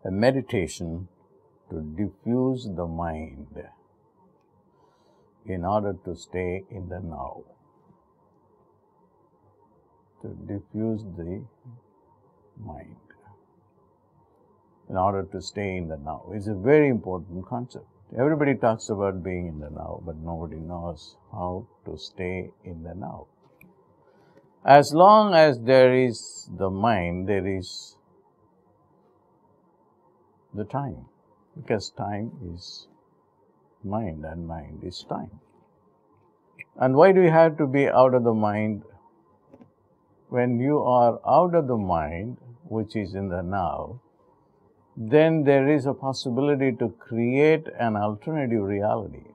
a meditation to diffuse the mind in order to stay in the now. To diffuse the mind in order to stay in the now is a very important concept. Everybody talks about being in the now, but nobody knows how to stay in the now. As long as there is the mind, there is the time, because time is mind and mind is time. And why do you have to be out of the mind? When you are out of the mind, which is in the now, then there is a possibility to create an alternative reality.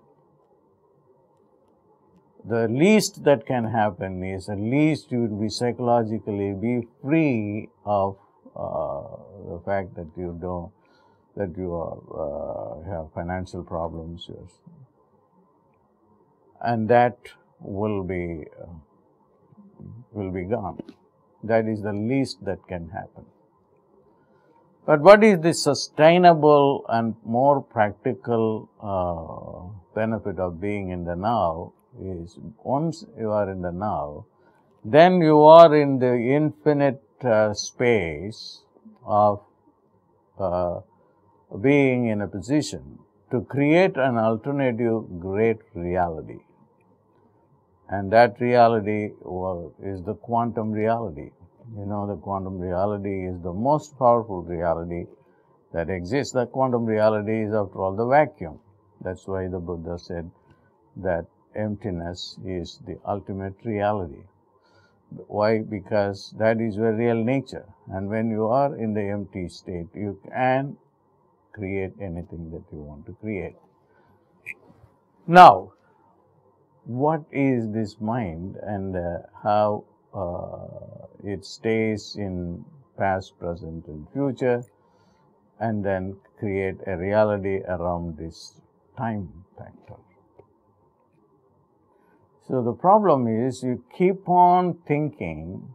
The least that can happen is at least you will be psychologically be free of the fact that you have financial problems, and that will be gone. That is the least that can happen. But what is the sustainable and more practical benefit of being in the now is, once you are in the now, then you are in the infinite space of being in a position to create an alternative great reality. And that reality is the quantum reality. You know, the quantum reality is the most powerful reality that exists. The quantum reality is, after all, the vacuum. That's why the Buddha said that emptiness is the ultimate reality. Why? Because that is your real nature. And when you are in the empty state, you can create anything that you want to create. Now, what is this mind and how it stays in past, present, and future, and then create a reality around this time factor. So the problem is, you keep on thinking,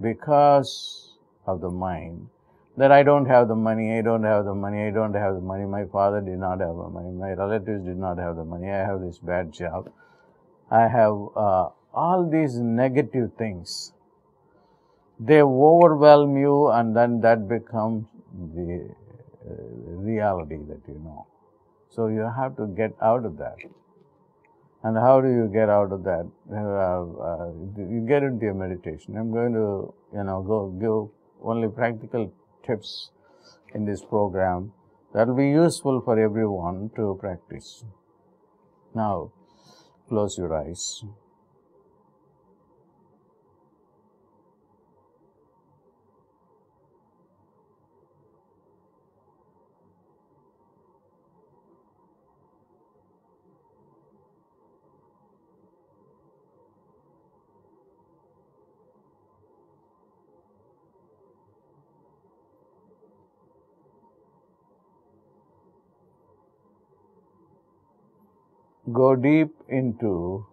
because of the mind, that I don't have the money, I don't have the money, I don't have the money, my father did not have the money, my relatives did not have the money, I have this bad job, I have all these negative things. They overwhelm you, and then that becomes the reality that you know. So you have to get out of that. And how do you get out of that? You get into a meditation. I'm going to, go give only practical tips in this program that will be useful for everyone to practice. Now, close your eyes. Go deep into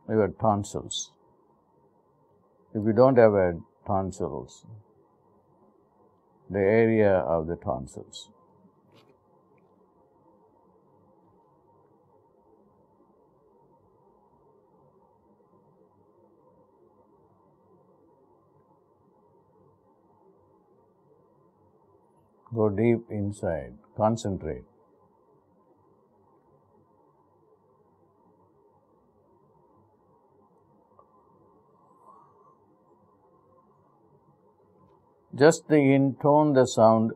your tonsils. If you don't have tonsils, the area of the tonsils. Go deep inside, concentrate. Just intone the sound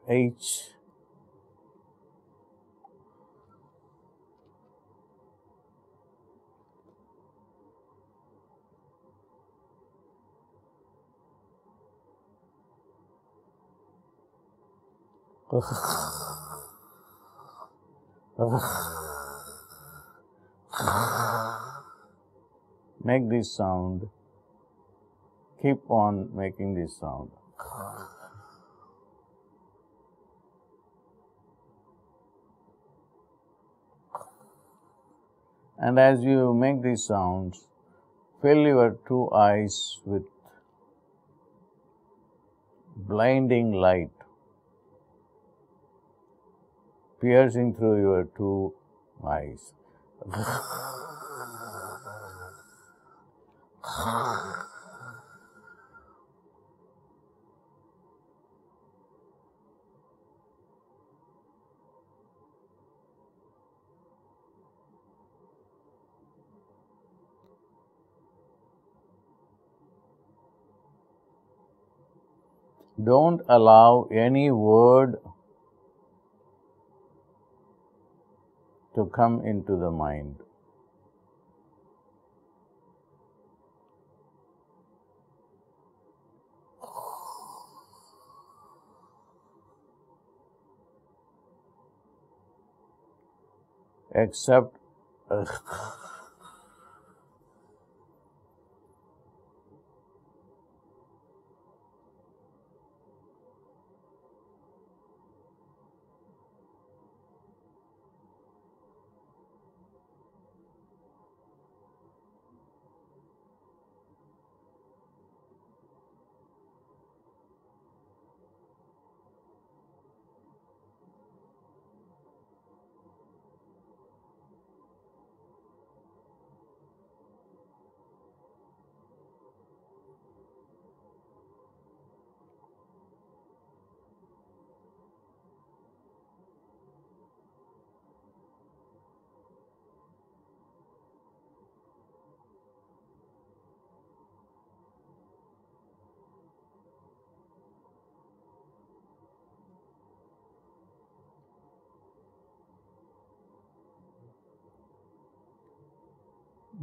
H. Make this sound. Keep on making this sound. And as you make these sounds, fill your two eyes with blinding light, piercing through your two eyes. Don't allow any word to come into the mind. Except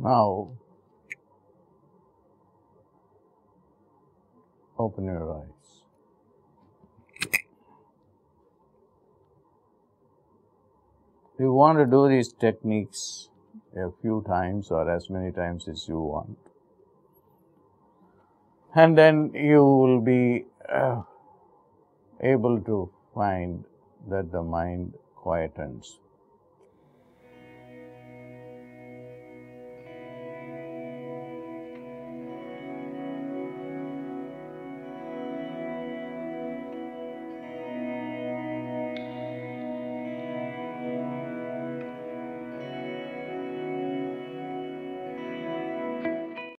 now open your eyes. You want to do these techniques a few times or as many times as you want. And then you will be able to find that the mind quietens.